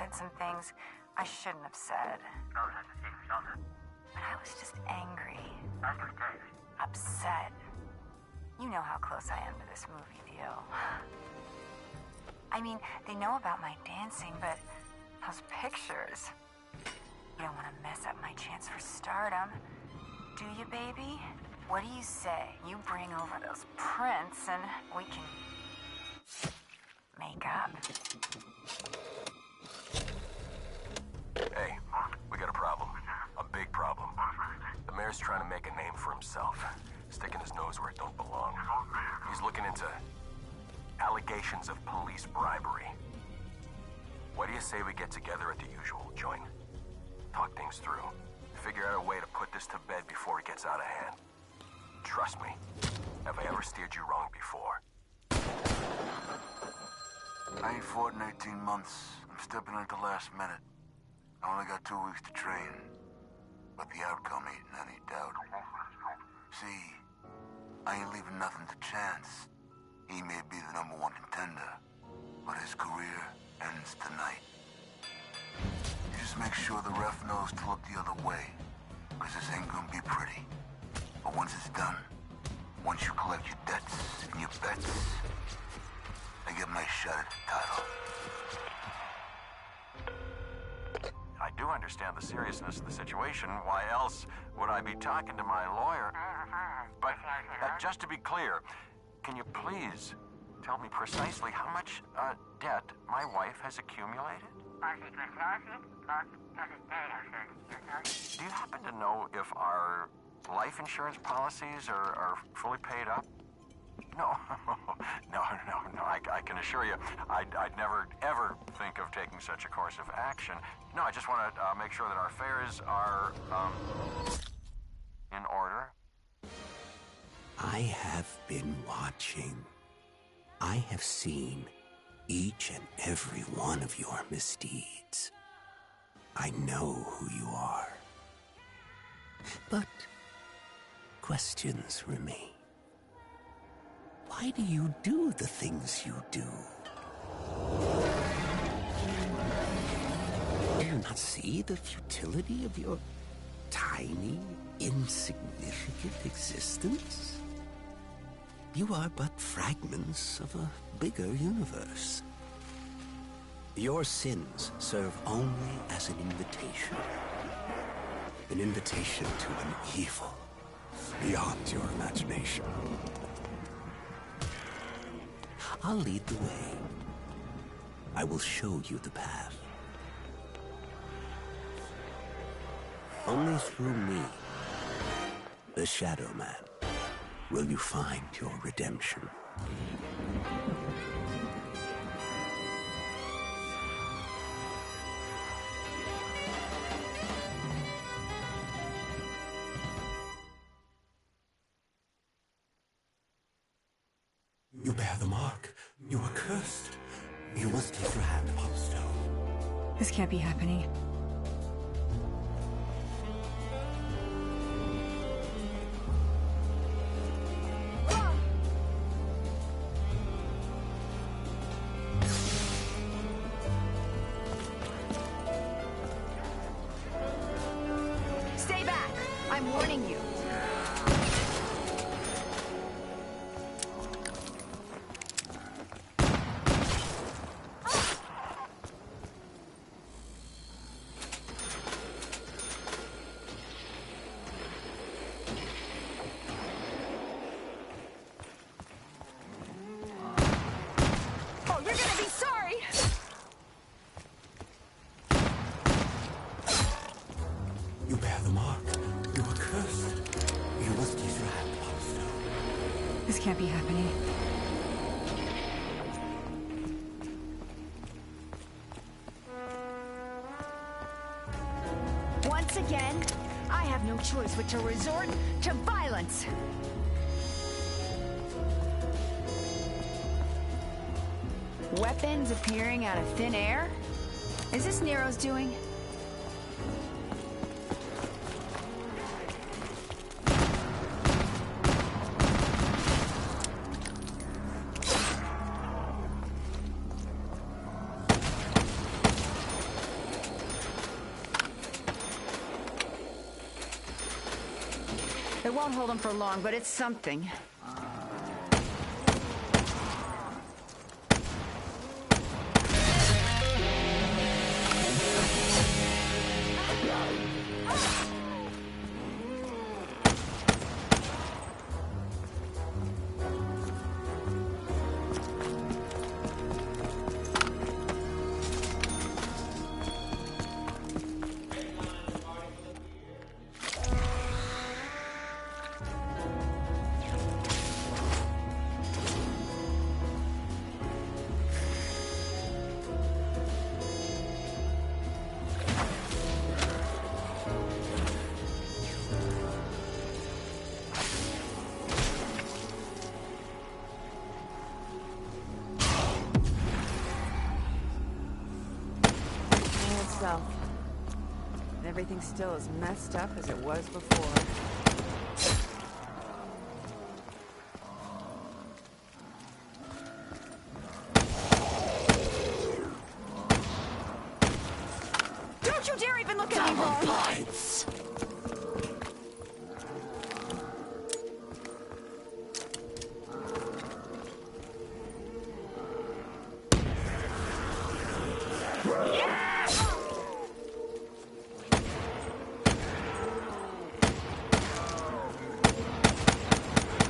said some things I shouldn't have said. But I was just angry. Upset. You know how close I am to this movie deal. I mean, they know about my dancing, but those pictures... You don't want to mess up my chance for stardom. Do you, baby? What do you say? You bring over those prints and we can... make up. Hey, we got a problem. A big problem. The mayor's trying to make a name for himself, sticking his nose where it don't belong. He's looking into allegations of police bribery. What do you say we get together at the usual joint? Talk things through. Figure out a way to put this to bed before it gets out of hand. Trust me, have I ever steered you wrong before? I ain't fought in 18 months. I'm stepping in at the last minute. I only got 2 weeks to train. But the outcome ain't in any doubt. See, I ain't leaving nothing to chance. He may be the #1 contender, but his career ends tonight. You just make sure the ref knows to look the other way, because this ain't gonna be pretty. But once it's done, once you collect your debts and your bets, I get my shot at the title. I do understand the seriousness of the situation. Why else would I be talking to my lawyer? But just to be clear, can you please tell me precisely how much debt my wife has accumulated? Do you happen to know if our life insurance policies are fully paid up? No, no. I can assure you, I'd never, ever think of taking such a course of action. No, I just want to make sure that our affairs are, in order. I have been watching. I have seen each and every one of your misdeeds. I know who you are. But questions remain. Why do you do the things you do? Do you not see the futility of your tiny, insignificant existence? You are but fragments of a bigger universe. Your sins serve only as an invitation to an evil beyond your imagination. I'll lead the way. I will show you the path. Only through me, the Shadow Man, will you find your redemption. You bear the mark. You are cursed. You must take your hand upon the stone. This can't be happening. Stay back! I'm warning you. Can't be happening. Once again, I have no choice but to resort to violence. Weapons appearing out of thin air? Is this Nero's doing? It won't hold them for long, but it's something. And everything's still as messed up as it was before. Don't you dare even look at me wrong! Bites.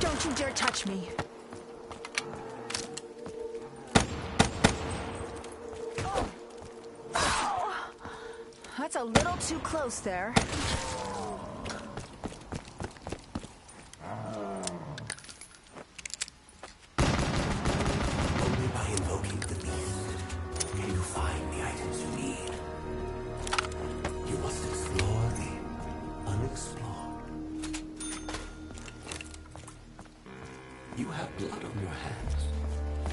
Don't you dare touch me! That's a little too close there. Only by invoking the beast can you find the items you need. You must explore the unexplored. You have blood on your hands.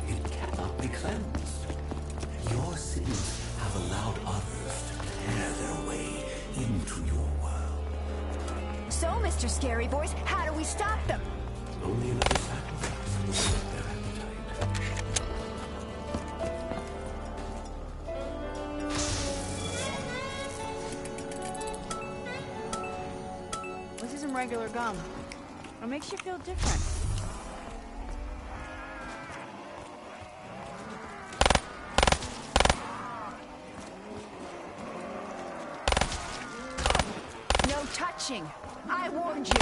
It cannot be cleansed. Your sins have allowed others to tear their way into your world. So, Mr. Scary Voice, how do we stop them? Only another sacrifice will whet their appetite. This isn't regular gum. What makes you feel different? No touching! I warned you!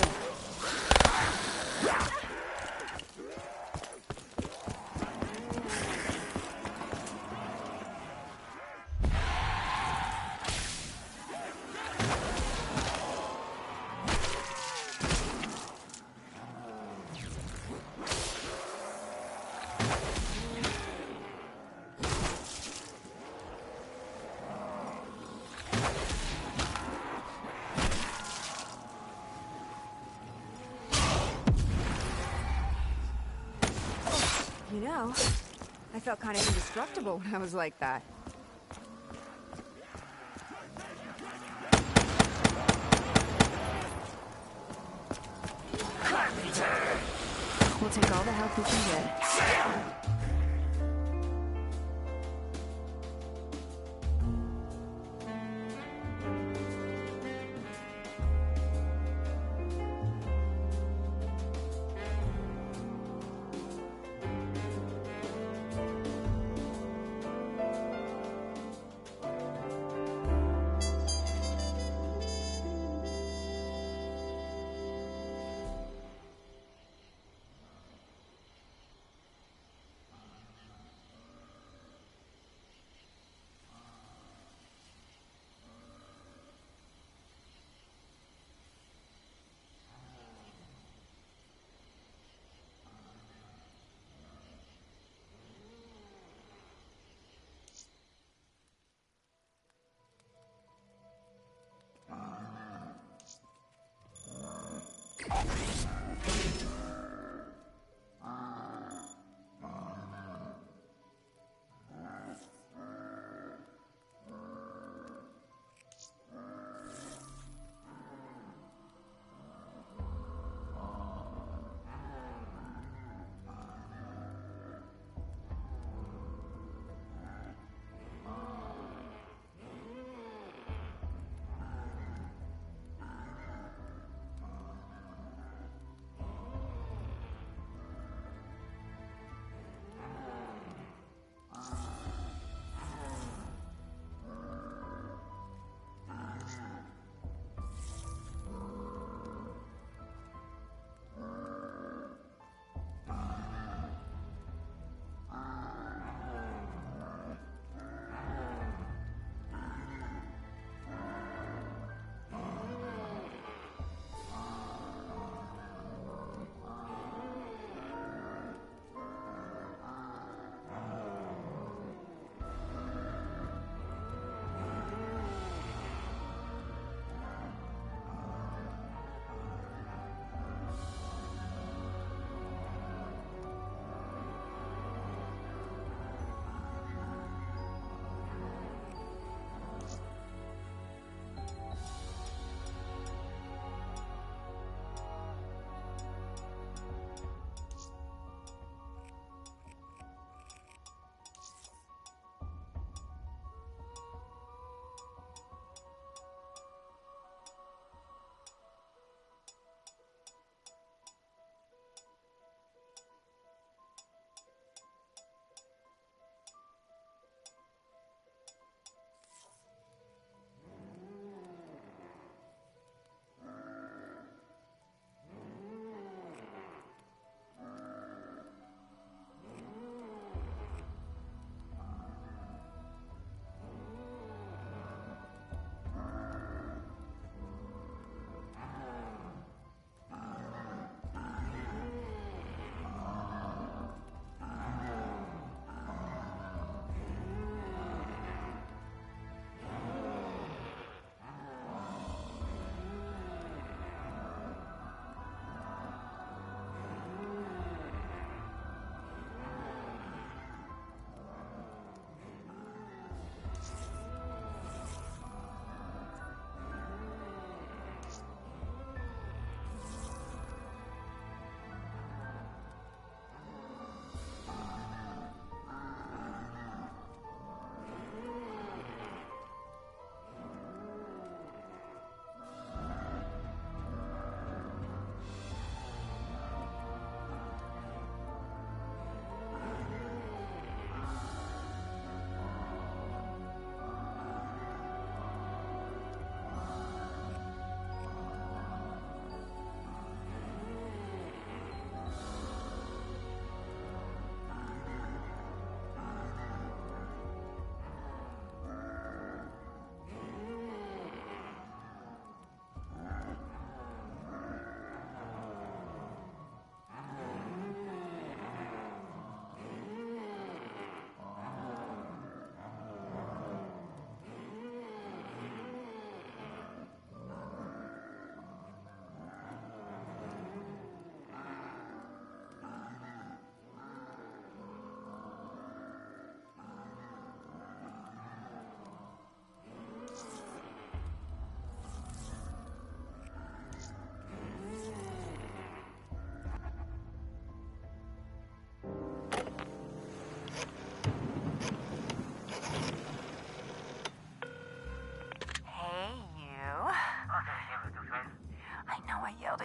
You know, I felt kind of indestructible when I was like that. We'll take all the help we can get.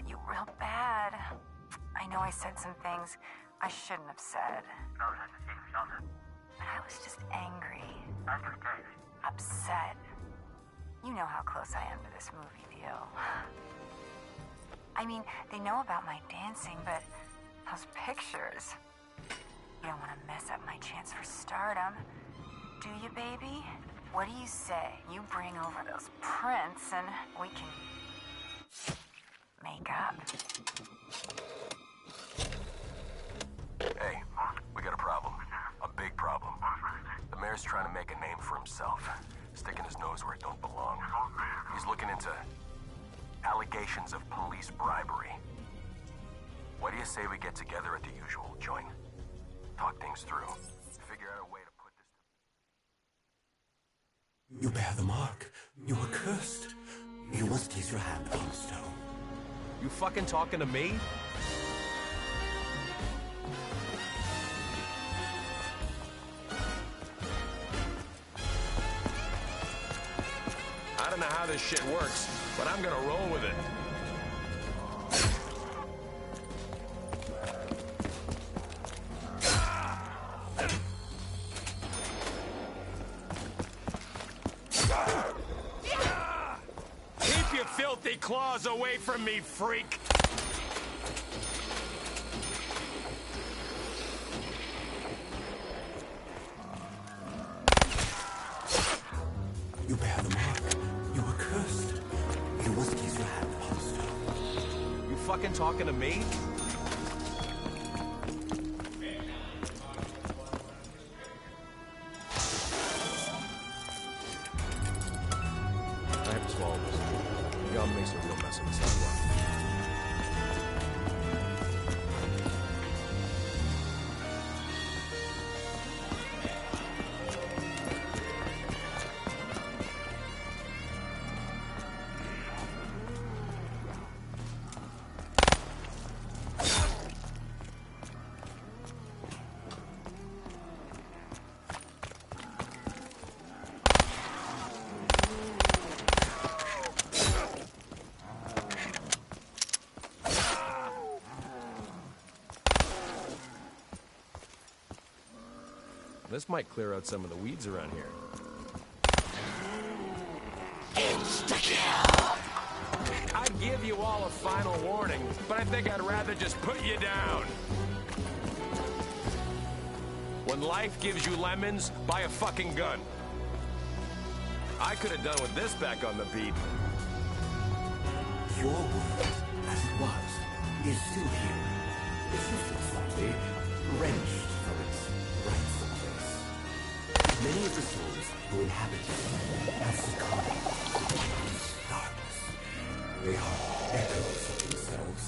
about you real bad. I know I said some things I shouldn't have said. But I was just angry. Upset. You know how close I am to this movie deal. I mean, they know about my dancing, but those pictures... You don't want to mess up my chance for stardom. Do you, baby? What do you say? You bring over those prints and we can... make up. Hey, we got a problem. A big problem. The mayor's trying to make a name for himself, sticking his nose where it don't belong. He's looking into allegations of police bribery. What do you say we get together at the usual joint? Talk things through. Figure out a way to put this... You bear the mark. You are cursed. You must place your hand upon the stone. You fucking talking to me? I don't know how this shit works, but I'm gonna roll with it. Keep your filthy claws away from me, freak! You bear the mark. You are cursed. You must place your hand upon the stone. You fucking talking to me? I have to swallow this. Gum makes a real mess of itself. This might clear out some of the weeds around here. Insta-kill! I'd give you all a final warning, but I think I'd rather just put you down. When life gives you lemons, buy a fucking gun. I could have done with this back on the beat. Your world, as it was, is still here. Shifted slightly, wrenched from its rightful place. Many of the souls who inhabit it have succumbed to darkness. They are echoes of themselves,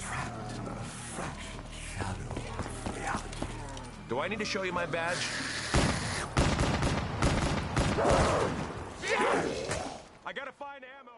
trapped in a fractured shadow of reality. Do I need to show you my badge? I gotta find ammo.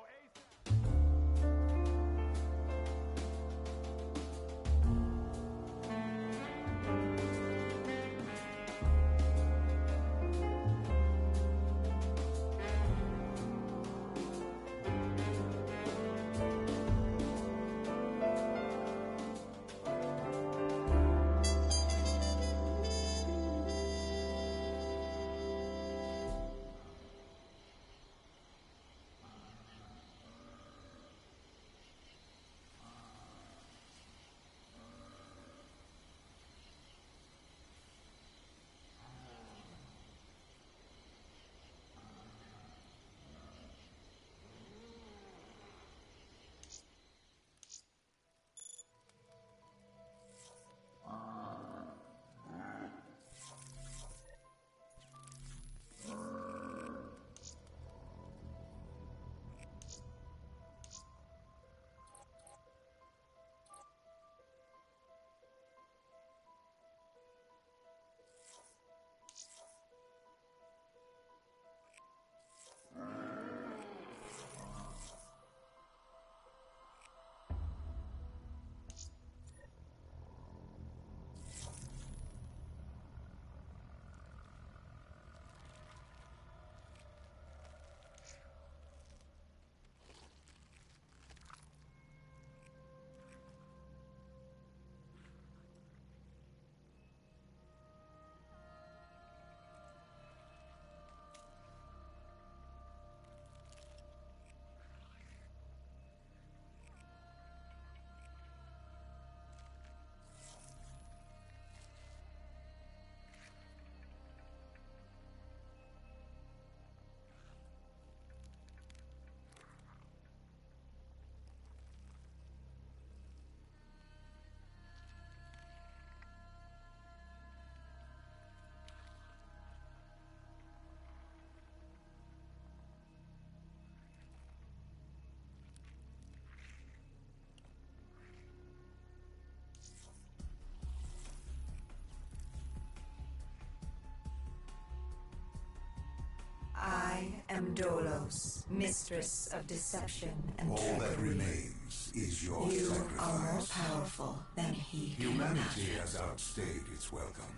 Dolos, mistress of deception and All treachery. that remains is your You sacrifice. are more powerful than he can Humanity imagine. has outstayed its welcome.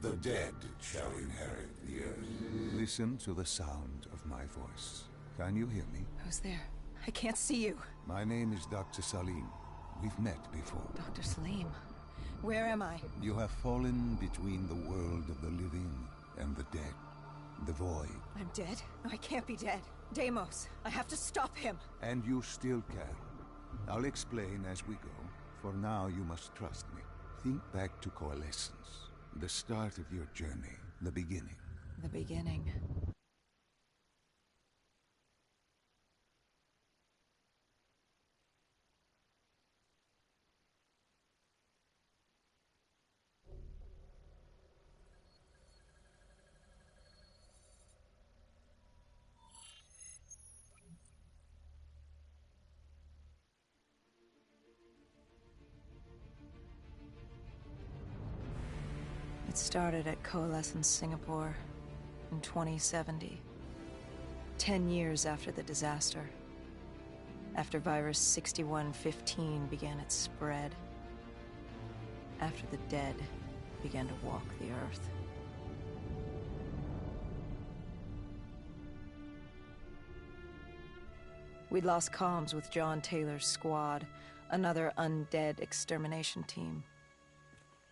The dead shall inherit the earth. Listen to the sound of my voice. Can you hear me? Who's there? I can't see you. My name is Dr. Salim. We've met before. Dr. Salim, where am I? You have fallen between the world of the living and the dead. The void. I'm dead? No, I can't be dead. Deimos, I have to stop him. And you still can. I'll explain as we go. For now, you must trust me. Think back to Coalescence. The start of your journey. The beginning. The beginning. It started at Coalescence Singapore in 2070. 10 years after the disaster. After virus 6115 began its spread. After the dead began to walk the earth. We'd lost comms with John Taylor's squad, another undead extermination team.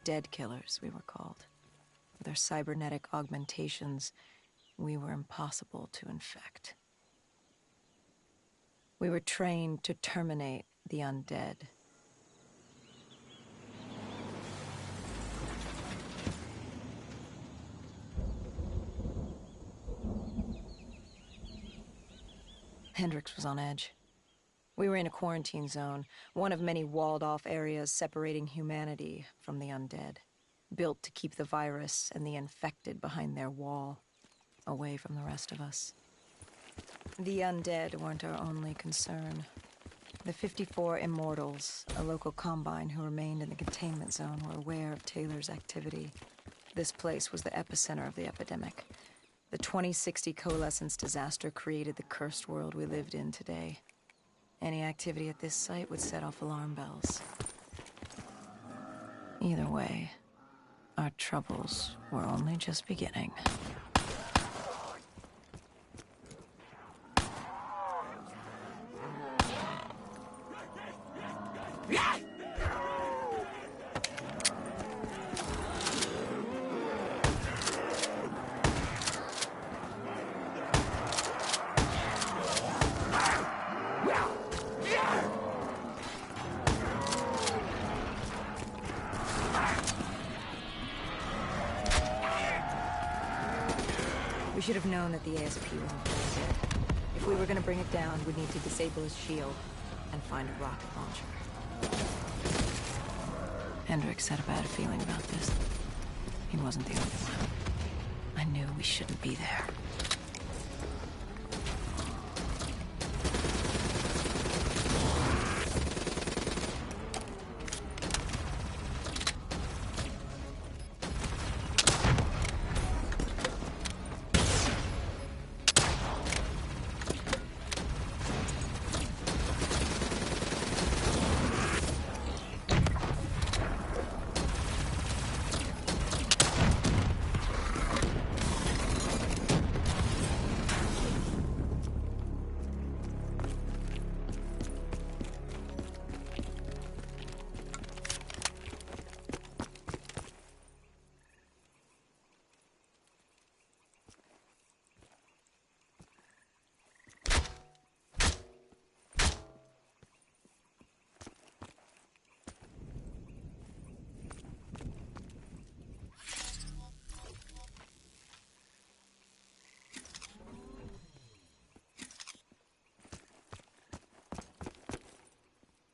Dead killers, we were called. With our cybernetic augmentations, we were impossible to infect. We were trained to terminate the undead. Hendrix was on edge. We were in a quarantine zone, one of many walled-off areas separating humanity from the undead, built to keep the virus and the infected behind their wall, away from the rest of us. The undead weren't our only concern. The 54 Immortals, a local combine who remained in the containment zone, were aware of Taylor's activity. This place was the epicenter of the epidemic. The 2060 Coalescence disaster created the cursed world we lived in today. Any activity at this site would set off alarm bells. Either way, our troubles were only just beginning. We should have known that the ASP won't be dead. If we were going to bring it down, we'd need to disable his shield and find a rocket launcher. Hendrix had a bad feeling about this. He wasn't the only one. I knew we shouldn't be there.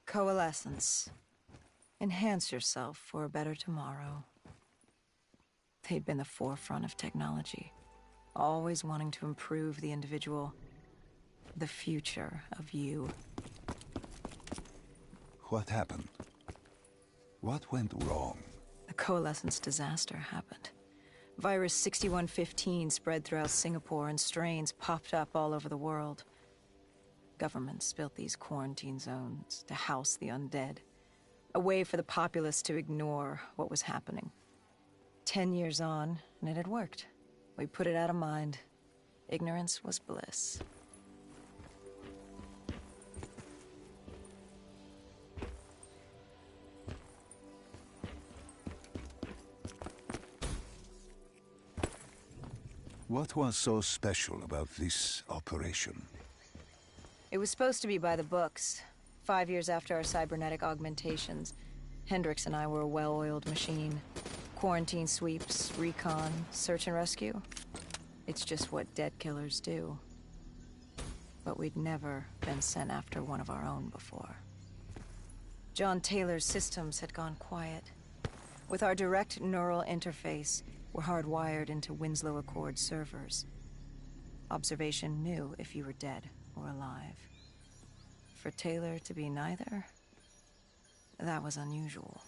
Coalescence. Enhance yourself for a better tomorrow. They'd been the forefront of technology, always wanting to improve the individual, the future of you. What happened? What went wrong? The Coalescence disaster happened. Virus 6115 spread throughout Singapore and strains popped up all over the world. Governments built these quarantine zones to house the undead. A way for the populace to ignore what was happening. 10 years on, and it had worked. We put it out of mind. Ignorance was bliss. What was so special about this operation? It was supposed to be by the books. 5 years after our cybernetic augmentations, Hendricks and I were a well-oiled machine. Quarantine sweeps, recon, search and rescue. It's just what dead killers do. But we'd never been sent after one of our own before. John Taylor's systems had gone quiet. With our direct neural interface, we're hardwired into Winslow Accord servers. Observation knew if you were dead or alive. For Taylor to be neither, that was unusual.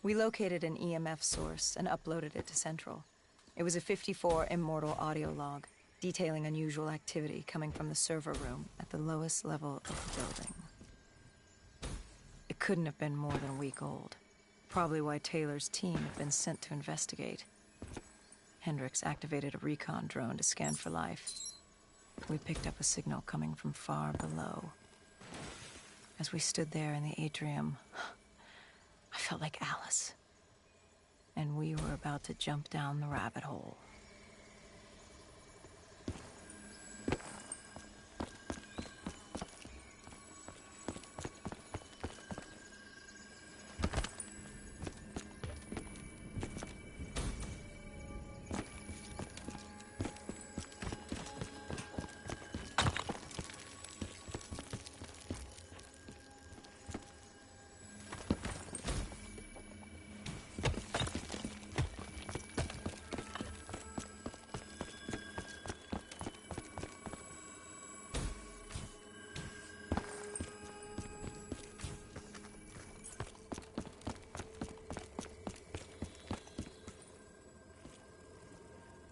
We located an EMF source and uploaded it to Central. It was a 54 immortal audio log, detailing unusual activity coming from the server room at the lowest level of the building. It couldn't have been more than a week old. Probably why Taylor's team had been sent to investigate. Hendricks activated a recon drone to scan for life. We picked up a signal coming from far below. As we stood there in the atrium, I felt like Alice. And we were about to jump down the rabbit hole.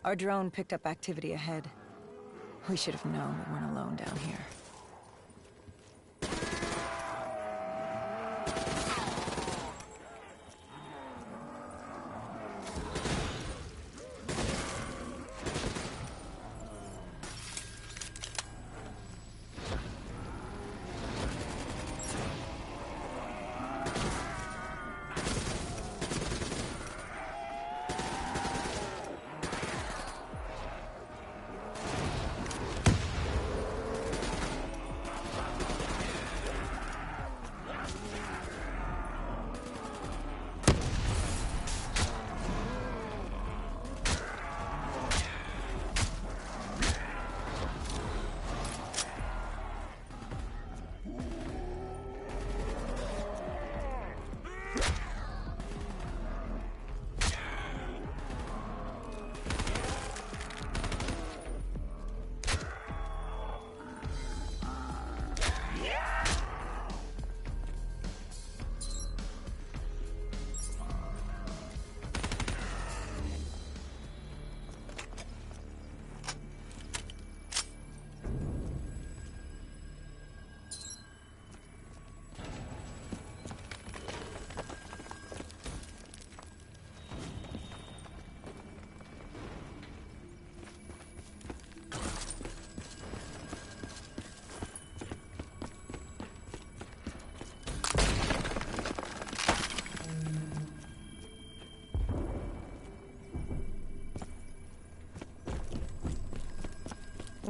Our drone picked up activity ahead. We should have known we weren't alone down here.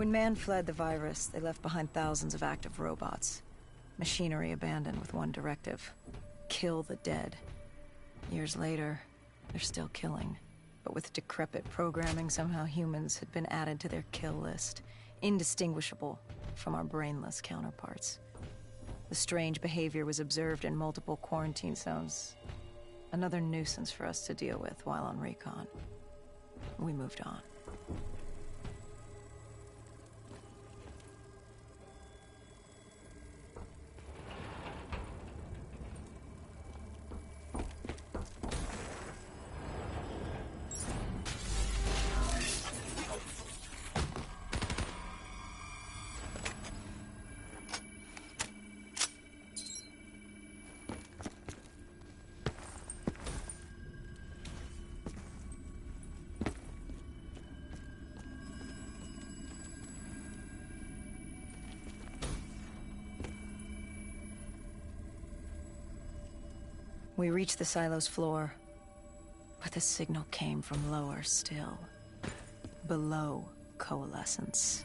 When man fled the virus, they left behind thousands of active robots. Machinery abandoned with one directive: kill the dead. Years later, they're still killing. But with decrepit programming, somehow humans had been added to their kill list, indistinguishable from our brainless counterparts. The strange behavior was observed in multiple quarantine zones. Another nuisance for us to deal with while on recon. We moved on. We reached the silo's floor, but the signal came from lower still. Below coalescence.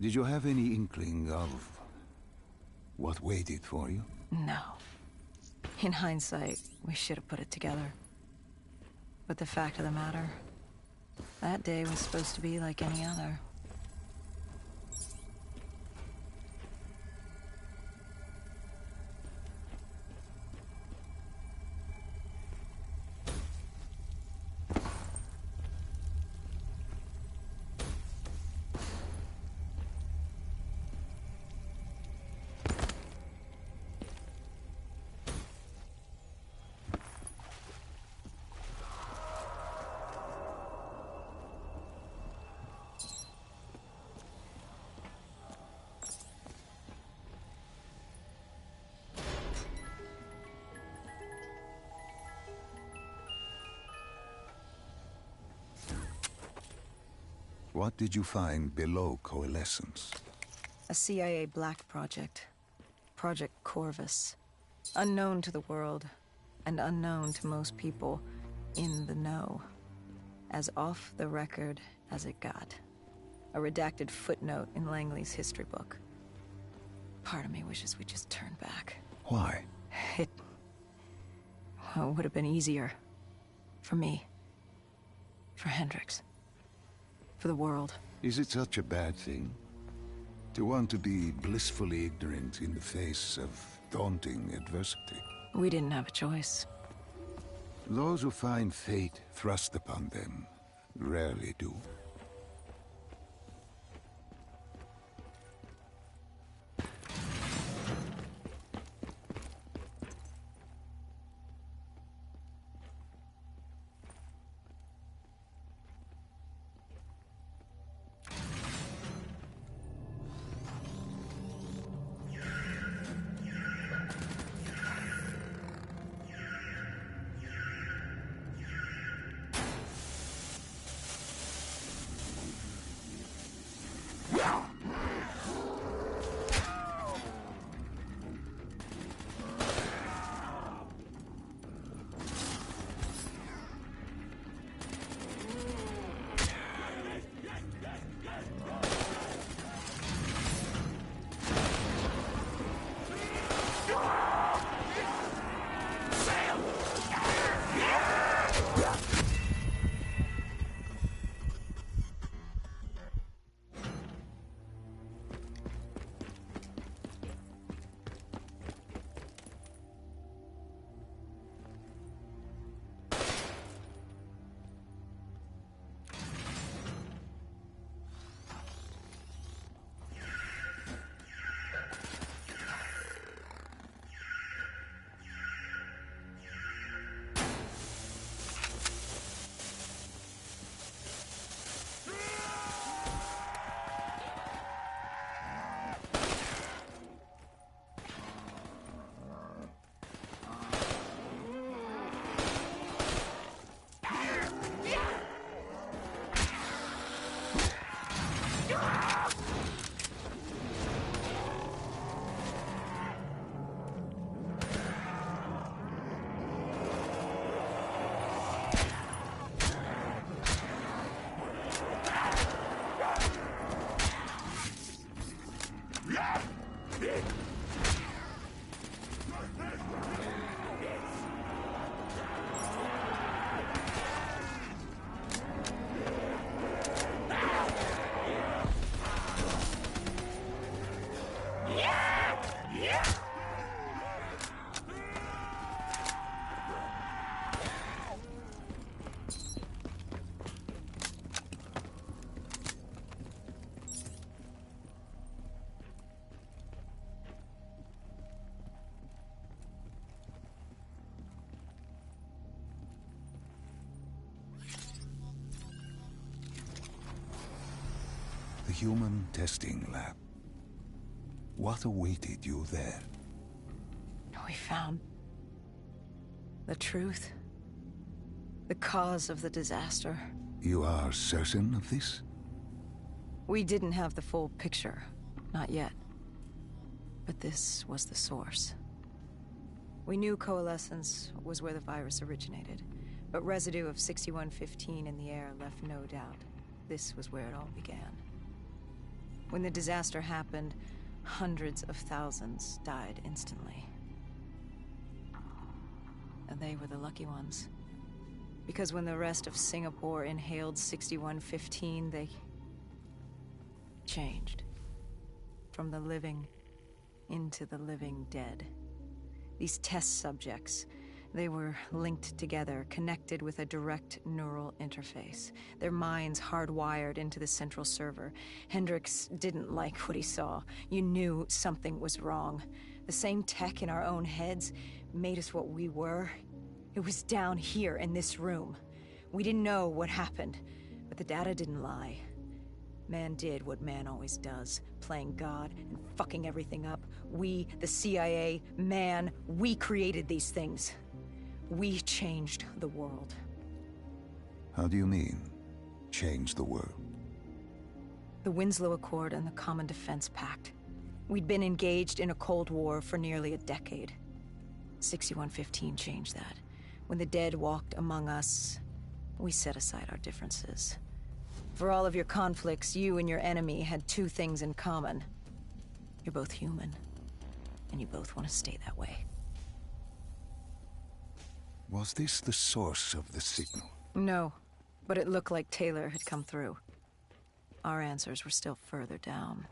Did you have any inkling of what waited for you? No. In hindsight, we should have put it together. But the fact of the matter, that day was supposed to be like any other. What did you find below Coalescence? A CIA black project. Project Corvus. Unknown to the world, and unknown to most people in the know. As off the record as it got. A redacted footnote in Langley's history book. Part of me wishes we just turned back. Why? It would have been easier. For me. For Hendricks. For the world. Is it such a bad thing? To want to be blissfully ignorant in the face of daunting adversity? We didn't have a choice. Those who find fate thrust upon them rarely do. The human testing lab. What awaited you there? We found the truth. The cause of the disaster. You are certain of this? We didn't have the full picture. Not yet. But this was the source. We knew coalescence was where the virus originated, but residue of 6115 in the air left no doubt. This was where it all began. When the disaster happened, hundreds of thousands died instantly. And they were the lucky ones. Because when the rest of Singapore inhaled 6115, they changed. From the living into the living dead. These test subjects, they were linked together, connected with a direct neural interface. Their minds hardwired into the central server. Hendricks didn't like what he saw. You knew something was wrong. The same tech in our own heads made us what we were. It was down here in this room. We didn't know what happened, but the data didn't lie. Man did what man always does, playing God and fucking everything up. We, the CIA, man, we created these things. We changed the world. How do you mean, change the world? The Winslow Accord and the Common Defense Pact. We'd been engaged in a Cold War for nearly a decade. 6115 changed that. When the dead walked among us, we set aside our differences. For all of your conflicts, you and your enemy had two things in common. You're both human. And you both want to stay that way. Was this the source of the signal? No, but it looked like Taylor had come through. Our answers were still further down.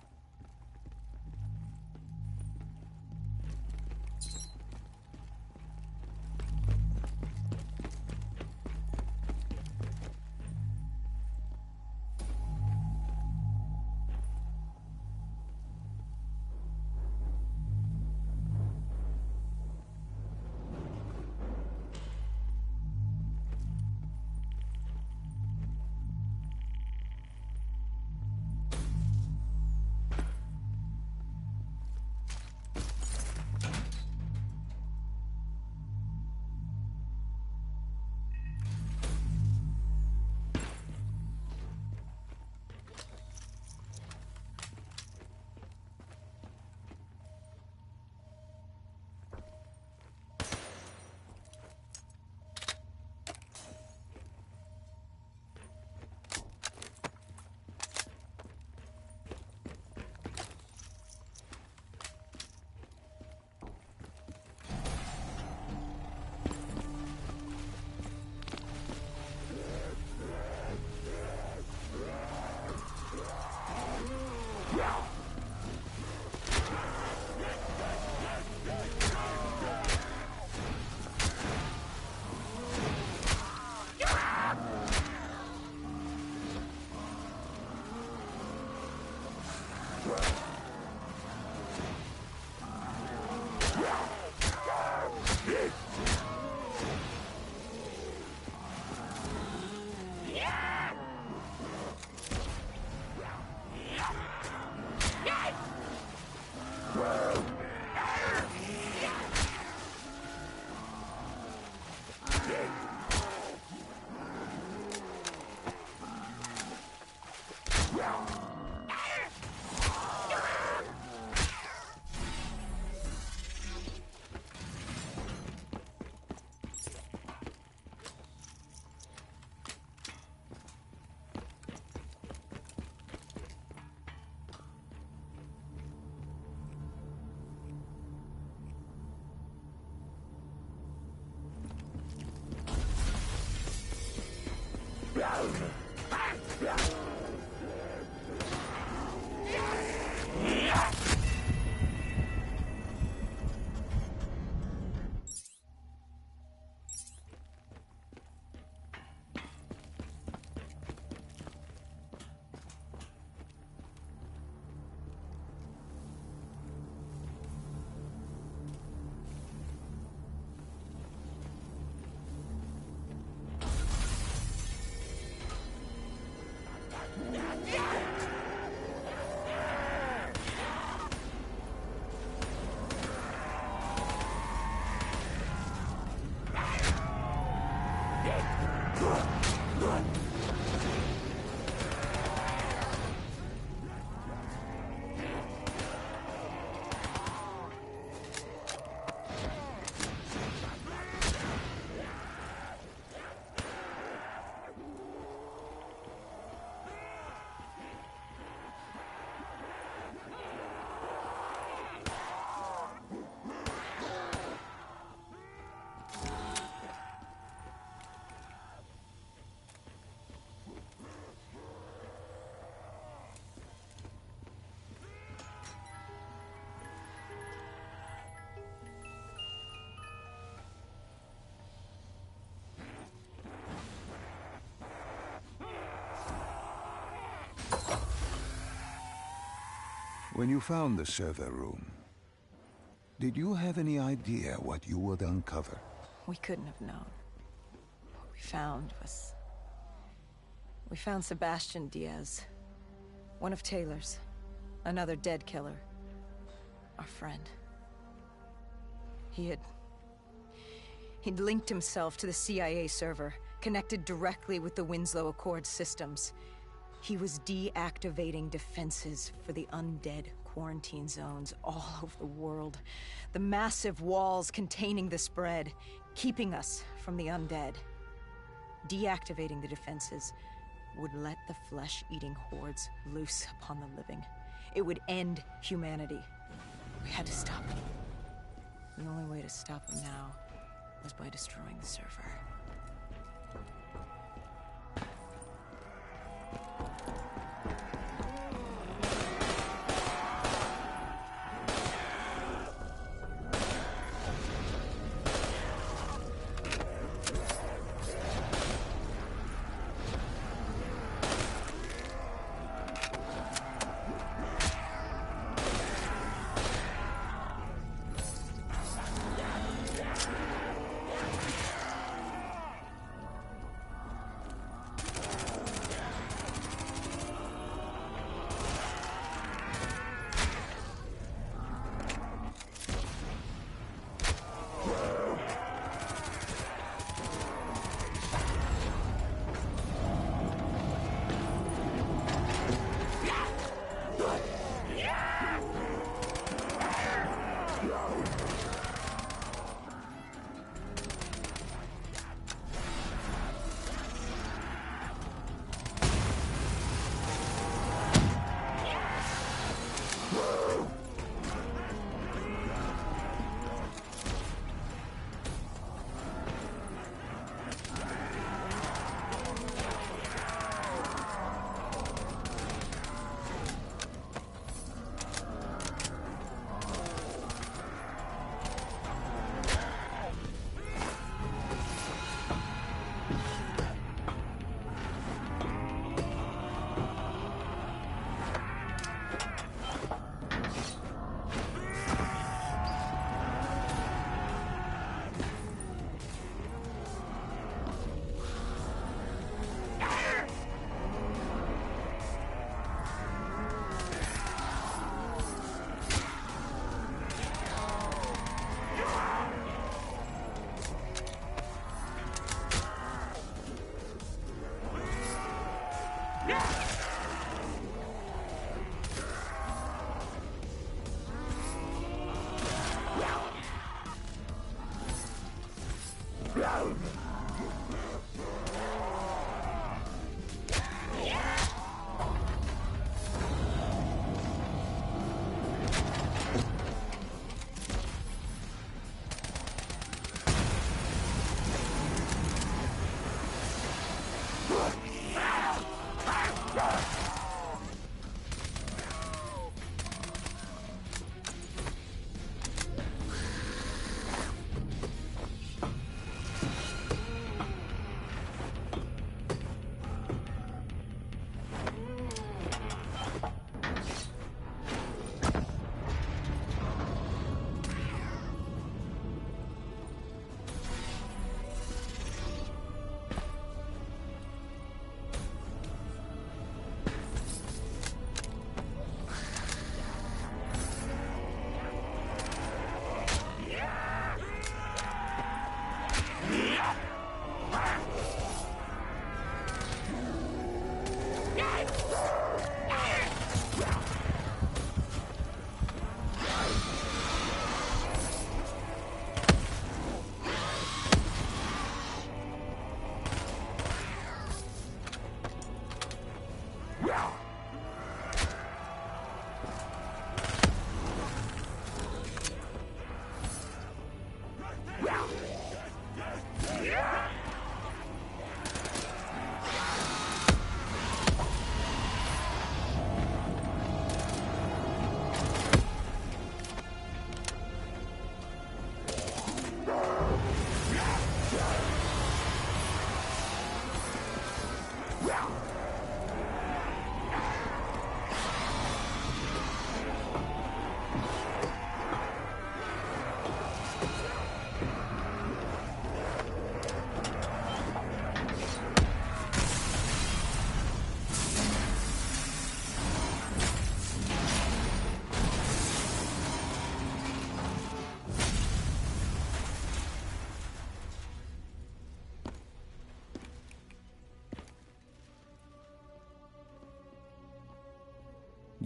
When you found the server room, did you have any idea what you would uncover? We couldn't have known. What we found was... We found Sebastian Diaz. One of Taylor's. Another dead killer. Our friend. He'd linked himself to the CIA server, connected directly with the Winslow Accord systems. He was deactivating defenses for the undead quarantine zones all over the world. The massive walls containing the spread, keeping us from the undead. Deactivating the defenses would let the flesh-eating hordes loose upon the living. It would end humanity. We had to stop him. The only way to stop him now was by destroying the server.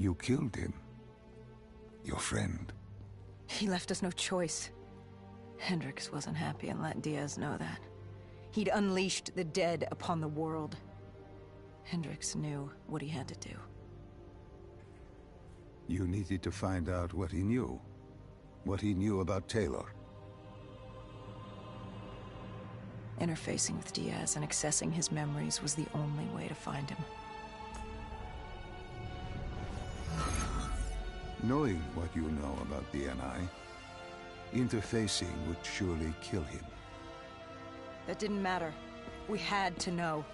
You killed him. Your friend. He left us no choice. Hendricks wasn't happy and let Diaz know that. He'd unleashed the dead upon the world. Hendricks knew what he had to do. You needed to find out what he knew. What he knew about Taylor. Interfacing with Diaz and accessing his memories was the only way to find him. Knowing what you know about the NI, interfacing would surely kill him. That didn't matter. We had to know.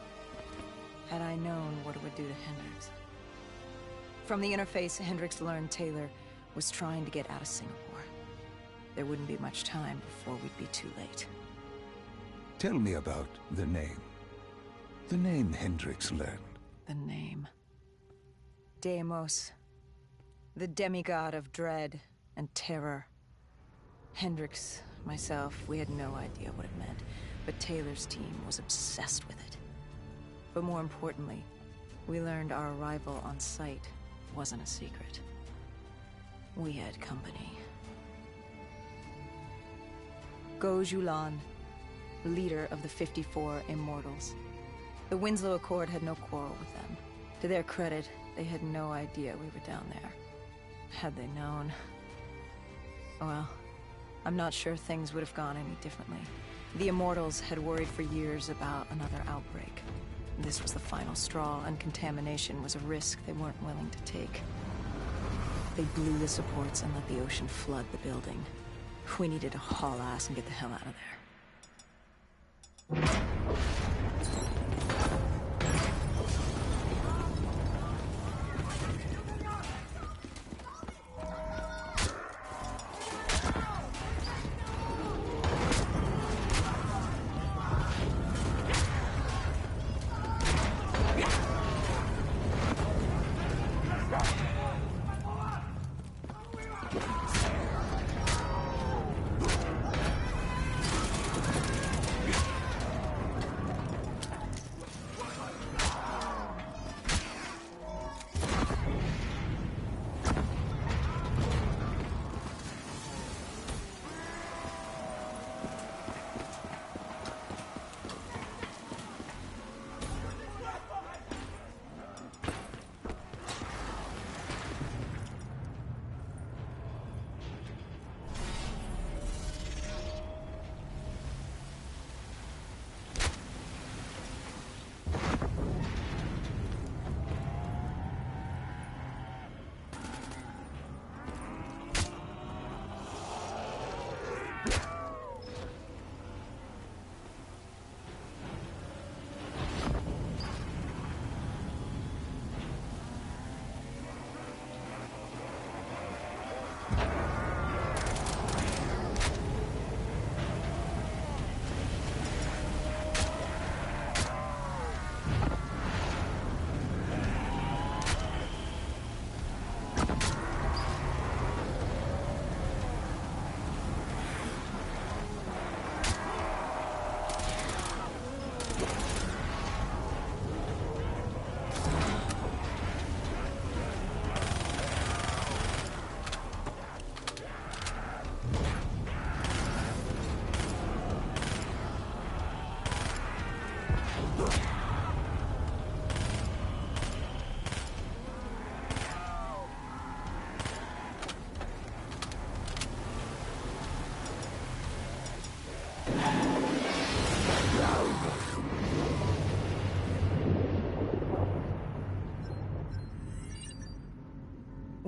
Had I known what it would do to Hendricks. From the interface, Hendricks learned Taylor was trying to get out of Singapore. There wouldn't be much time before we'd be too late. Tell me about the name. The name Hendricks learned. The name. Deimos. The demigod of dread and terror. Hendricks, myself, we had no idea what it meant, but Taylor's team was obsessed with it. But more importantly, we learned our arrival on site wasn't a secret. We had company. Go Julan, leader of the 54 Immortals. The Winslow Accord had no quarrel with them. To their credit, they had no idea we were down there. Had they known... well, I'm not sure things would have gone any differently. The Immortals had worried for years about another outbreak. This was the final straw, and contamination was a risk they weren't willing to take. They blew the supports and let the ocean flood the building. We needed to haul ass and get the hell out of there.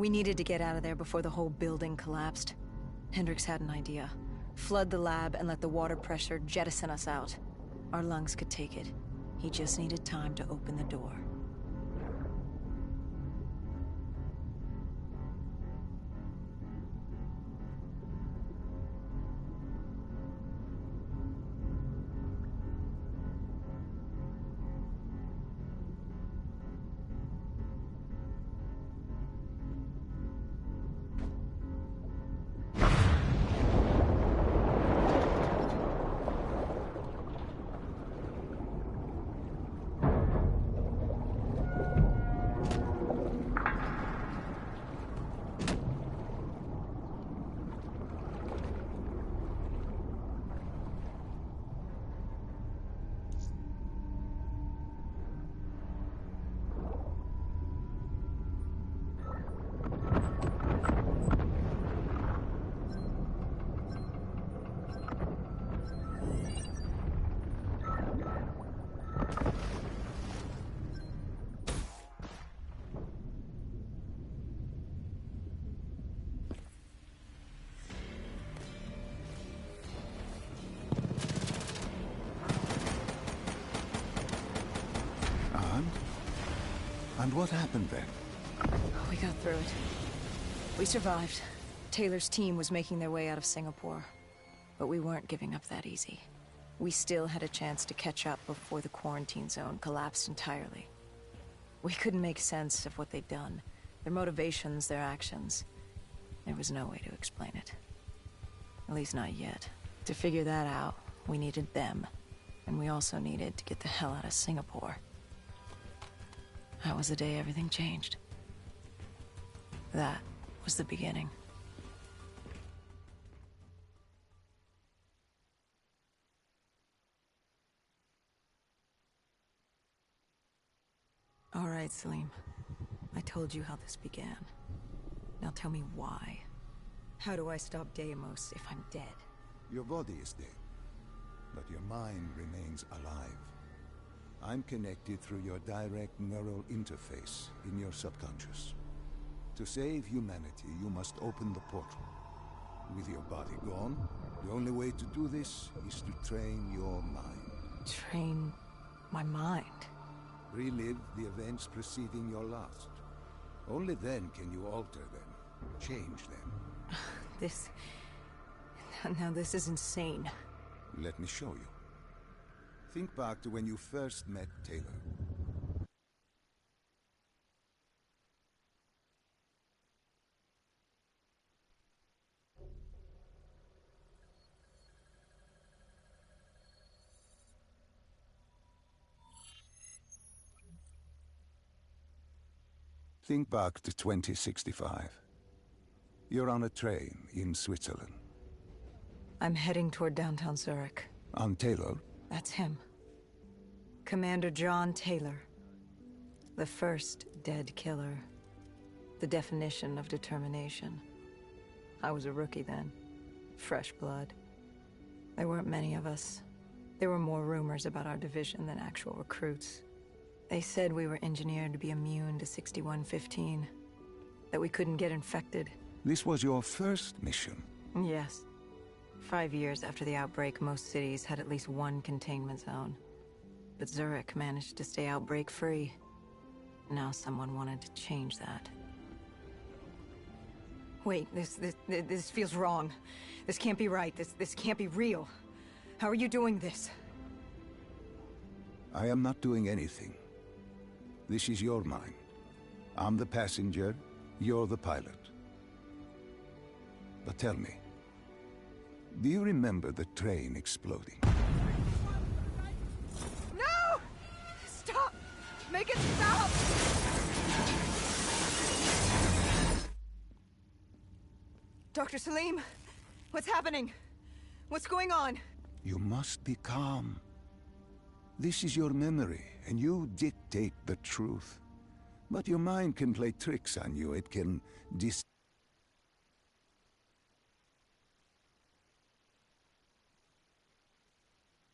We needed to get out of there before the whole building collapsed. Hendricks had an idea. Flood the lab and let the water pressure jettison us out. Our lungs could take it. He just needed time to open the door. And what happened then? We got through it. We survived. Taylor's team was making their way out of Singapore. But we weren't giving up that easy. We still had a chance to catch up before the quarantine zone collapsed entirely. We couldn't make sense of what they'd done. Their motivations, their actions. There was no way to explain it. At least not yet. To figure that out, we needed them. And we also needed to get the hell out of Singapore. That was the day everything changed. That was the beginning. All right, Salim. I told you how this began. Now tell me why. How do I stop Deimos if I'm dead? Your body is dead, but your mind remains alive. I'm connected through your direct neural interface in your subconscious. To save humanity, you must open the portal. With your body gone, the only way to do this is to train your mind. Train my mind? Relive the events preceding your last. Only then can you alter them, change them. This... Now this is insane. Let me show you. Think back to when you first met Taylor. Think back to 2065. You're on a train in Switzerland. I'm heading toward downtown Zurich. On Taylor? That's him. Commander John Taylor. The first dead killer. The definition of determination. I was a rookie then. Fresh blood. There weren't many of us. There were more rumors about our division than actual recruits. They said we were engineered to be immune to 6115. That we couldn't get infected. This was your first mission? Yes. 5 years after the outbreak, most cities had at least one containment zone. But Zurich managed to stay outbreak-free. Now someone wanted to change that. Wait, this feels wrong. This can't be right. This can't be real. How are you doing this? I am not doing anything. This is your mind. I'm the passenger, you're the pilot. But tell me, do you remember the train exploding? No! Stop! Make it stop! Dr. Salim, what's happening? What's going on? You must be calm. This is your memory, and you dictate the truth. But your mind can play tricks on you. It can